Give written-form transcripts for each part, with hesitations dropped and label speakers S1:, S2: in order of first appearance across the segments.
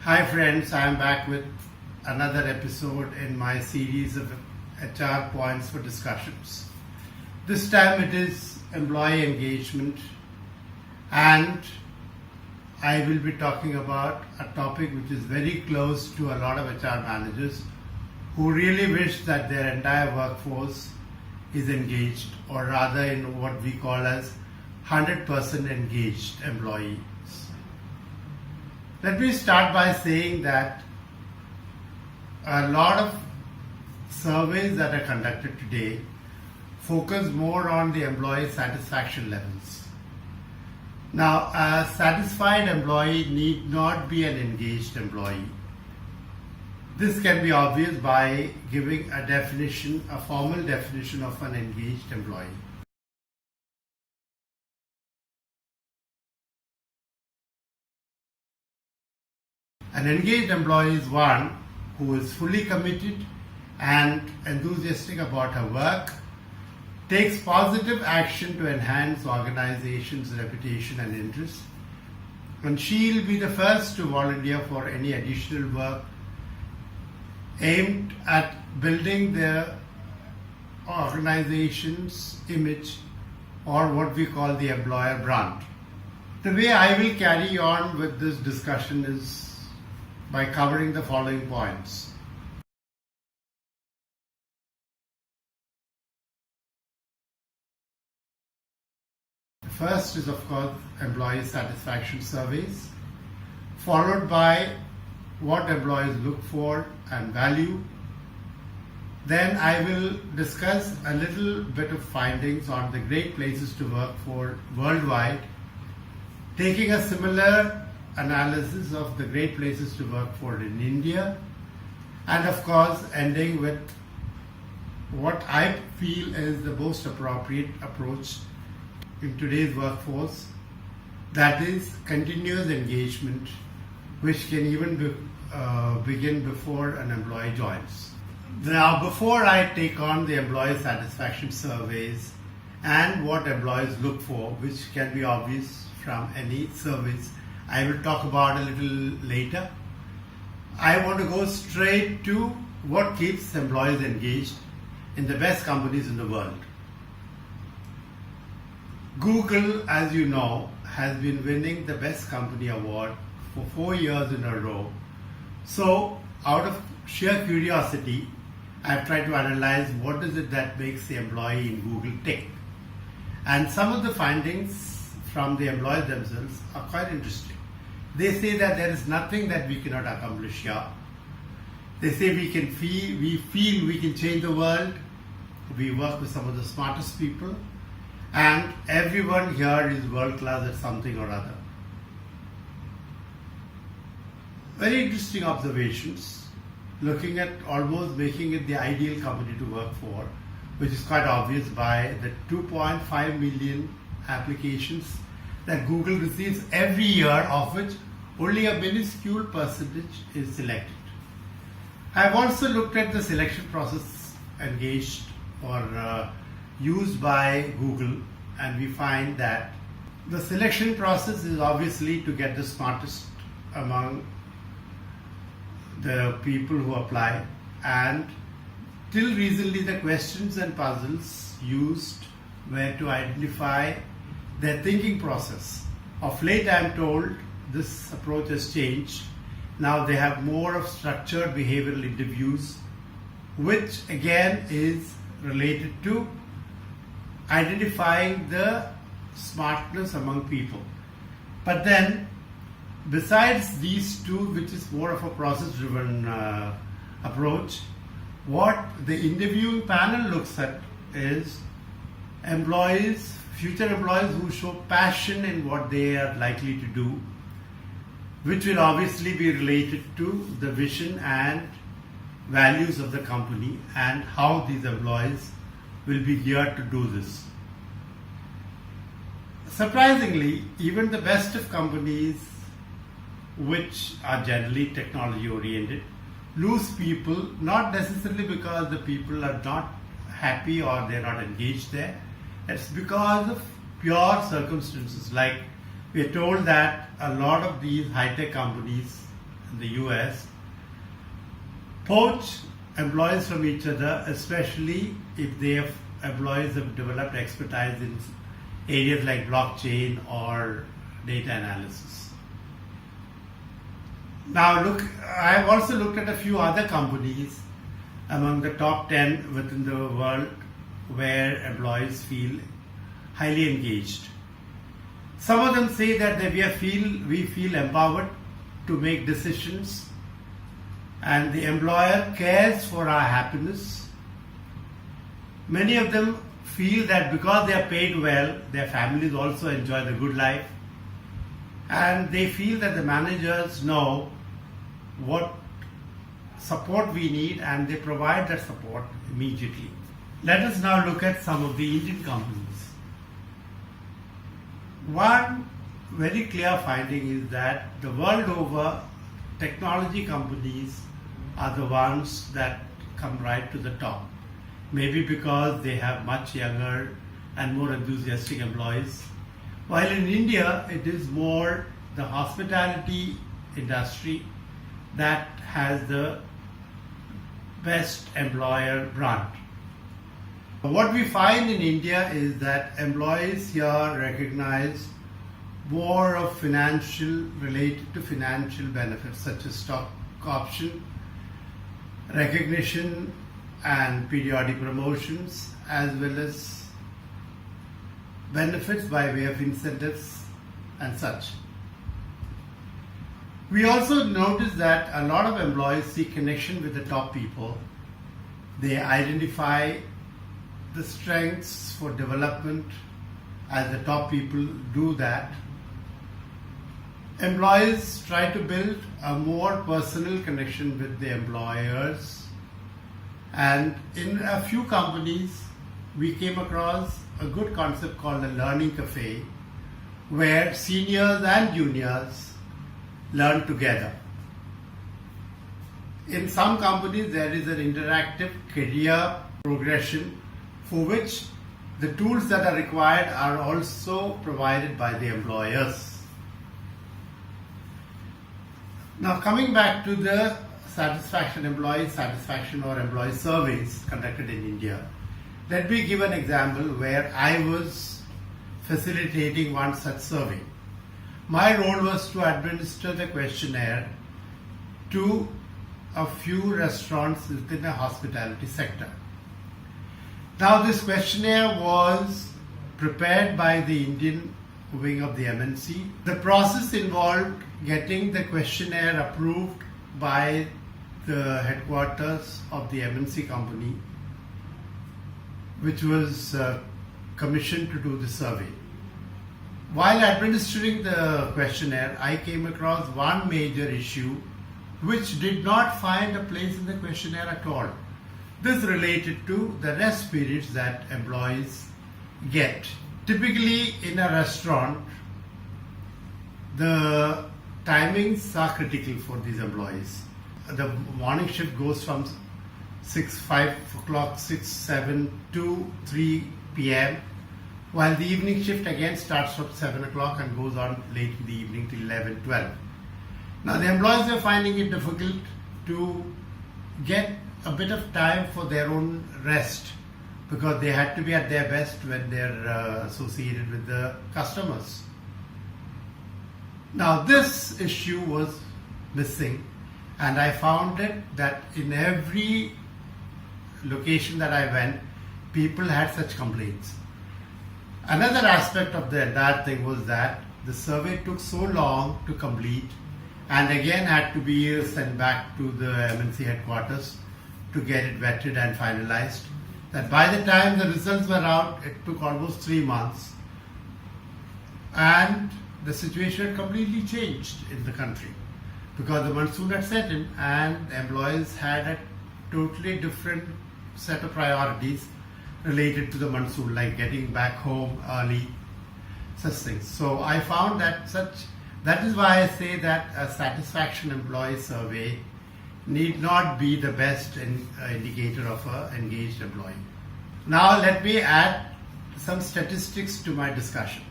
S1: Hi friends, I am back with another episode in my series of HR points for discussions. This time it is employee engagement, and I will be talking about a topic which is very close to a lot of HR managers who really wish that their entire workforce is engaged, or rather in what we call as 100% engaged employees. Let me start by saying that a lot of surveys that are conducted today focus more on the employee satisfaction levels. Now, a satisfied employee need not be an engaged employee. This can be obvious by giving a formal definition of an engaged employee. An engaged employee is one who is fully committed and enthusiastic about her work, takes positive action to enhance organization's reputation and interest, and she will be the first to volunteer for any additional work aimed at building the organization's image, or what we call the employer brand. The way I will carry on with this discussion is by covering the following points. The first is, of course, employee satisfaction surveys, followed by what employees look for and value. Then I will discuss a little bit of findings on the great places to work for worldwide, taking a similar analysis of the great places to work for in India, and of course ending with what I feel is the most appropriate approach in today's workforce, that is continuous engagement, which can even begin before an employee joins. Now, before I take on the employee satisfaction surveys and what employees look for, which can be obvious from any surveys I will talk about a little later, I want to go straight to what keeps employees engaged in the best companies in the world. Google, as you know, has been winning the Best Company Award for 4 years in a row. So, out of sheer curiosity, I've tried to analyze what is it that makes the employee in Google tick. And some of the findings from the employees themselves are quite interesting. They say that there is nothing that we cannot accomplish here. They say we feel we can change the world. We work with some of the smartest people, and everyone here is world class at something or other. Very interesting observations, looking at almost making it the ideal company to work for, which is quite obvious by the 2.5 million applications that Google receives every year, of which only a minuscule percentage is selected. I've also looked at the selection process engaged or used by Google, and we find that the selection process is obviously to get the smartest among the people who apply, and till recently the questions and puzzles used were to identify their thinking process. Of late, I am told this approach has changed. Now they have more of structured behavioral interviews, which again is related to identifying the smartness among people. But then, besides these two, which is more of a process-driven approach, what the interviewing panel looks at is future employees who show passion in what they are likely to do, which will obviously be related to the vision and values of the company and how these employees will be geared to do this. Surprisingly, even the best of companies, which are generally technology oriented, lose people, not necessarily because the people are not happy or they're not engaged there. It's because of pure circumstances. Like, we're told that a lot of these high-tech companies, in the US poach employees from each other, especially if employees have developed expertise in areas like blockchain or data analysis. Now look, I have also looked at a few other companies among the top 10 within the world where employees feel highly engaged. Some of them say that we feel empowered to make decisions and the employer cares for our happiness. Many of them feel that because they are paid well, their families also enjoy the good life, and they feel that the managers know what support we need and they provide that support immediately. Let us now look at some of the Indian companies. One very clear finding is that the world over, technology companies are the ones that come right to the top. Maybe because they have much younger and more enthusiastic employees. While in India, it is more the hospitality industry that has the best employer brand. What we find in India is that employees here recognize more of related to financial benefits such as stock option, recognition and periodic promotions, as well as benefits by way of incentives and such. We also notice that a lot of employees seek connection with the top people. They identify the strengths for development as the top people do that. Employees try to build a more personal connection with the employers, and in a few companies we came across a good concept called a learning cafe where seniors and juniors learn together. In some companies there is an interactive career progression for which the tools that are required are also provided by the employers. Now coming back to the employee satisfaction or employee surveys conducted in India, let me give an example where I was facilitating one such survey. My role was to administer the questionnaire to a few restaurants within the hospitality sector. Now this questionnaire was prepared by the Indian wing of the MNC. The process involved getting the questionnaire approved by the headquarters of the MNC company, which was commissioned to do the survey. While administering the questionnaire, I came across one major issue which did not find a place in the questionnaire at all. This related to the rest periods that employees get. Typically in a restaurant, the timings are critical for these employees. The morning shift goes from 6 7 to 3 p.m. while the evening shift again starts from 7 o'clock and goes on late in the evening till 11, 12. Now the employees are finding it difficult to get a bit of time for their own rest because they had to be at their best when they're associated with the customers. Now this issue was missing, and I found it that in every location that I went, people had such complaints. Another aspect of the entire thing was that the survey took so long to complete and again had to be sent back to the MNC headquarters to get it vetted and finalized, that by the time the results were out, it took almost 3 months, and the situation had completely changed in the country because the monsoon had set in and the employees had a totally different set of priorities related to the monsoon, like getting back home early, such things. So I found that is why I say that a satisfaction employee survey need not be the best indicator of an engaged employee. Now let me add some statistics to my discussion.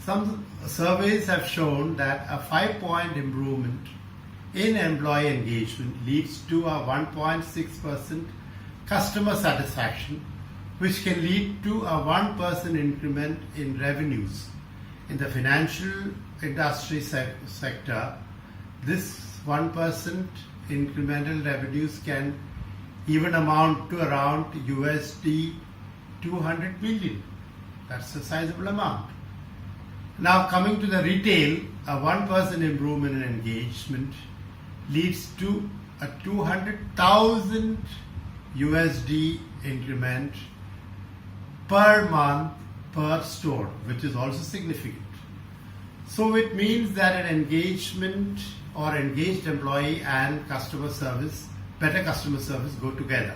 S1: Some surveys have shown that a 5-point improvement in employee engagement leads to a 1.6% customer satisfaction, which can lead to a 1% increment in revenues. In the financial industry sector, this 1% incremental revenues can even amount to around USD 200 million. That's a sizable amount. Now coming to the retail, a 1% improvement in engagement leads to a 200,000 USD increment per month per store, which is also significant. So it means that an engagement or engaged employee and customer service, better customer service go together.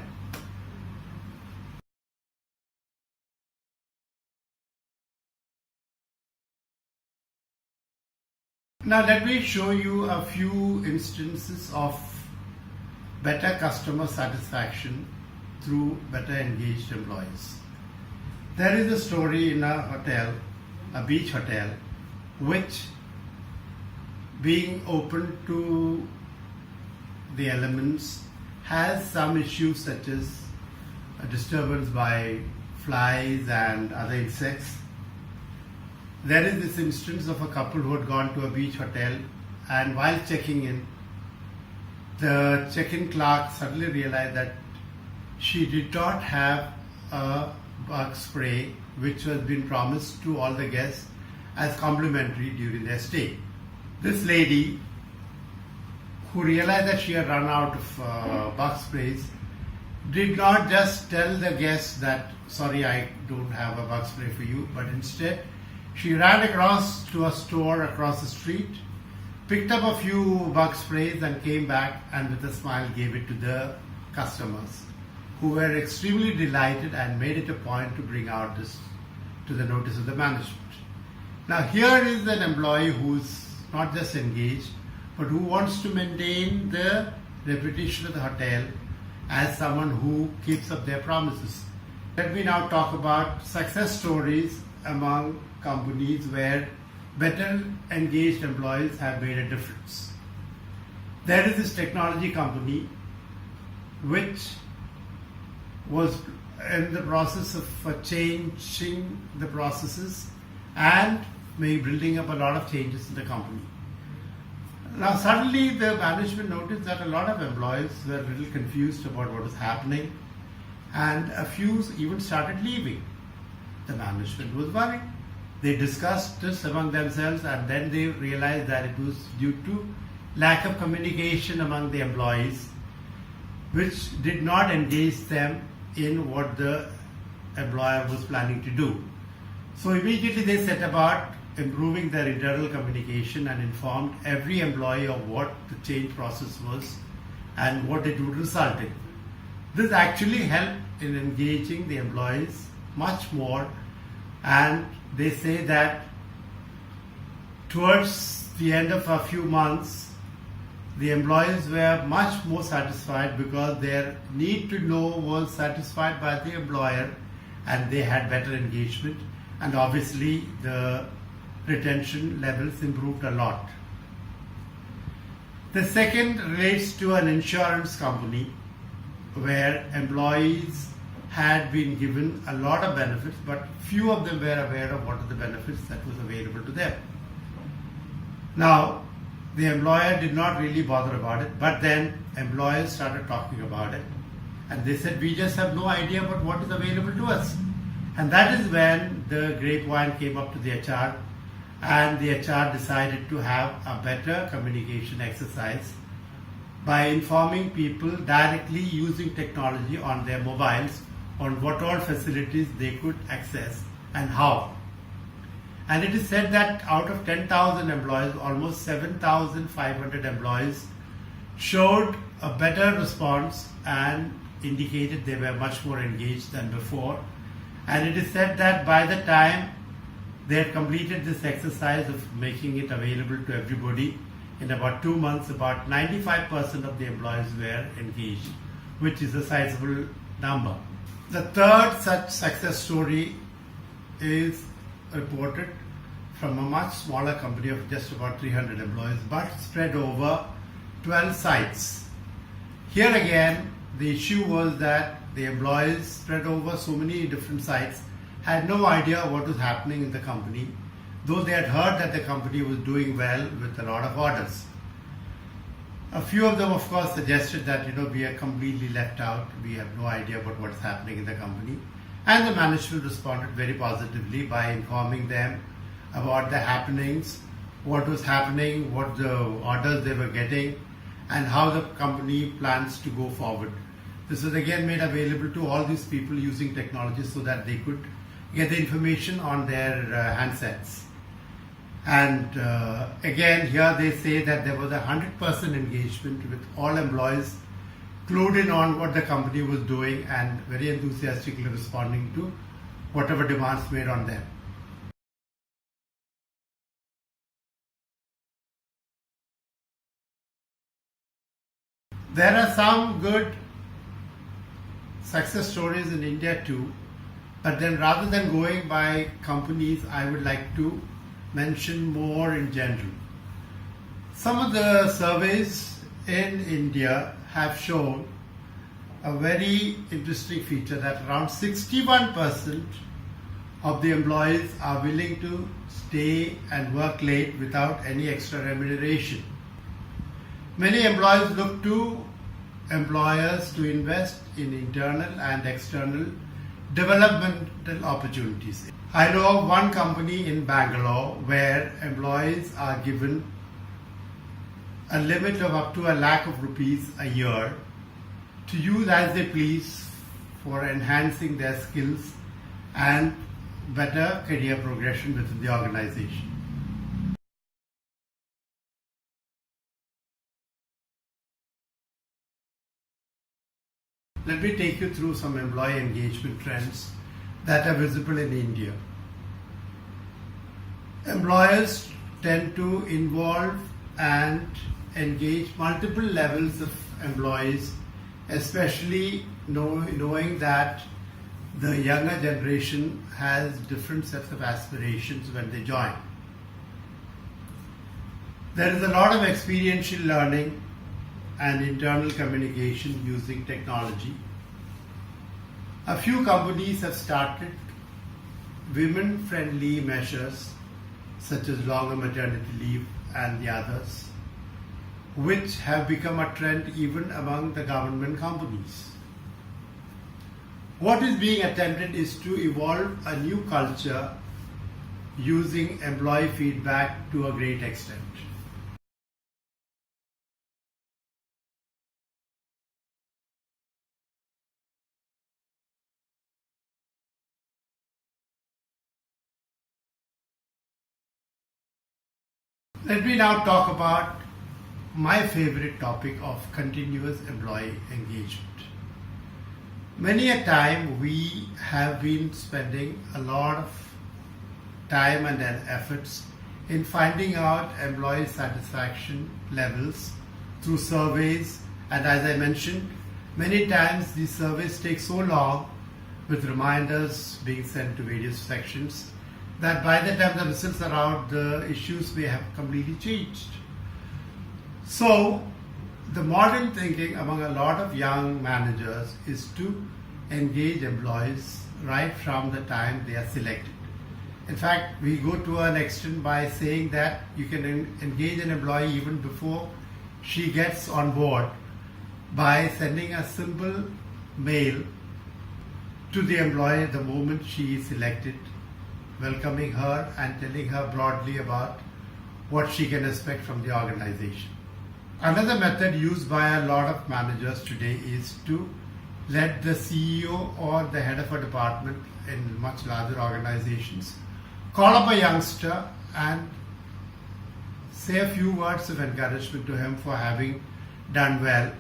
S1: Now let me show you a few instances of better customer satisfaction through better engaged employees. There is a story in a hotel, a beach hotel, which being open to the elements has some issues such as a disturbance by flies and other insects. There is this instance of a couple who had gone to a beach hotel, and while checking in, the check-in clerk suddenly realized that she did not have a bug spray which was been promised to all the guests as complimentary during their stay. This lady, who realized that she had run out of bug sprays, did not just tell the guests that, sorry, I don't have a bug spray for you, but instead she ran across to a store across the street, picked up a few bug sprays and came back and with a smile gave it to the customers, who were extremely delighted and made it a point to bring out this to the notice of the management. Now here is an employee who's not just engaged, but who wants to maintain the reputation of the hotel as someone who keeps up their promises. Let me now talk about success stories among companies where better engaged employees have made a difference. There is this technology company which was in the process of changing the processes and building up a lot of changes in the company. Now suddenly the management noticed that a lot of employees were a little confused about what was happening, and a few even started leaving. The management was worried. They discussed this among themselves, and then they realized that it was due to lack of communication among the employees, which did not engage them in what the employer was planning to do. So immediately they set about improving their internal communication and informed every employee of what the change process was and what it would result in. This actually helped in engaging the employees much more, and they say that towards the end of a few months, the employees were much more satisfied because their need to know was satisfied by the employer and they had better engagement, and obviously the retention levels improved a lot. The second relates to an insurance company where employees had been given a lot of benefits, but few of them were aware of what are the benefits that was available to them. Now, the employer did not really bother about it, but then employers started talking about it, and they said, we just have no idea about what is available to us. And that is when the grapevine came up to the HR, and the HR decided to have a better communication exercise by informing people directly using technology on their mobiles on what all facilities they could access and how. And it is said that out of 10,000 employees, almost 7,500 employees showed a better response and indicated they were much more engaged than before. And it is said that by the time they had completed this exercise of making it available to everybody, in about 2 months, about 95% of the employees were engaged, which is a sizable number. The third such success story is reported from a much smaller company of just about 300 employees, but spread over 12 sites. Here again, the issue was that the employees spread over so many different sites had no idea what was happening in the company, though they had heard that the company was doing well with a lot of orders. A few of them, of course, suggested that we are completely left out, we have no idea about what's happening in the company, and the management responded very positively by informing them about the happenings, what was happening, what the orders they were getting, and how the company plans to go forward. This was again made available to all these people using technology so that they could get the information on their handsets. And again, here they say that there was 100% engagement with all employees clued in on what the company was doing and very enthusiastically responding to whatever demands made on them. There are some good success stories in India too, but then rather than going by companies, I would like to mention more in general. Some of the surveys in India have shown a very interesting feature that around 61% of the employees are willing to stay and work late without any extra remuneration. Many employees look to employers to invest in internal and external developmental opportunities. I know of one company in Bangalore where employees are given a limit of up to ₹1,00,000 a year to use as they please for enhancing their skills and better career progression within the organization. Let me take you through some employee engagement trends that are visible in India. Employers tend to involve and engage multiple levels of employees, especially knowing that the younger generation has different sets of aspirations when they join. There is a lot of experiential learning and internal communication using technology. A few companies have started women-friendly measures such as longer maternity leave and the others, which have become a trend even among the government companies. What is being attempted is to evolve a new culture using employee feedback to a great extent. Let me now talk about my favorite topic of continuous employee engagement. Many a time we have been spending a lot of time and efforts in finding out employee satisfaction levels through surveys, and as I mentioned, many times these surveys take so long with reminders being sent to various sections that by the time the results are out, the issues may have completely changed. So, the modern thinking among a lot of young managers is to engage employees right from the time they are selected. In fact, we go to an extent by saying that you can engage an employee even before she gets on board by sending a simple mail to the employee the moment she is selected, welcoming her and telling her broadly about what she can expect from the organization. Another method used by a lot of managers today is to let the CEO or the head of a department in much larger organizations call up a youngster and say a few words of encouragement to him for having done well.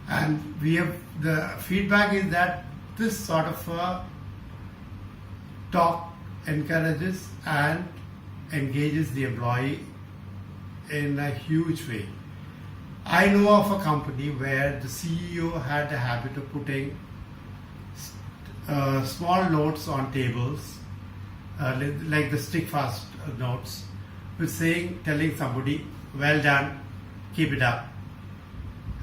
S1: And the feedback is that this sort of talk encourages and engages the employee in a huge way. I know of a company where the CEO had a habit of putting small notes on tables like the stick fast notes, with telling somebody, well done, keep it up.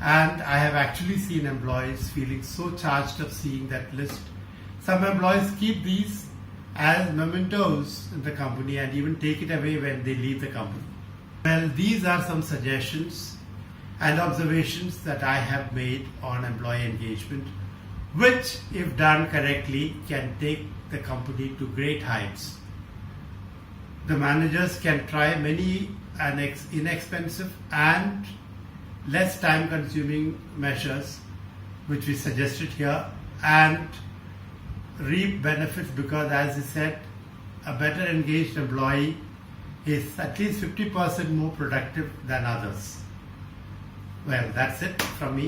S1: And I have actually seen employees feeling so charged up seeing that list. Some employees keep these as mementos in the company and even take it away when they leave the company. Well, these are some suggestions and observations that I have made on employee engagement, which, if done correctly, can take the company to great heights. The managers can try many inexpensive and less time-consuming measures, which we suggested here, and reap benefits because, as I said, a better engaged employee is at least 50% more productive than others. Well, that's it from me.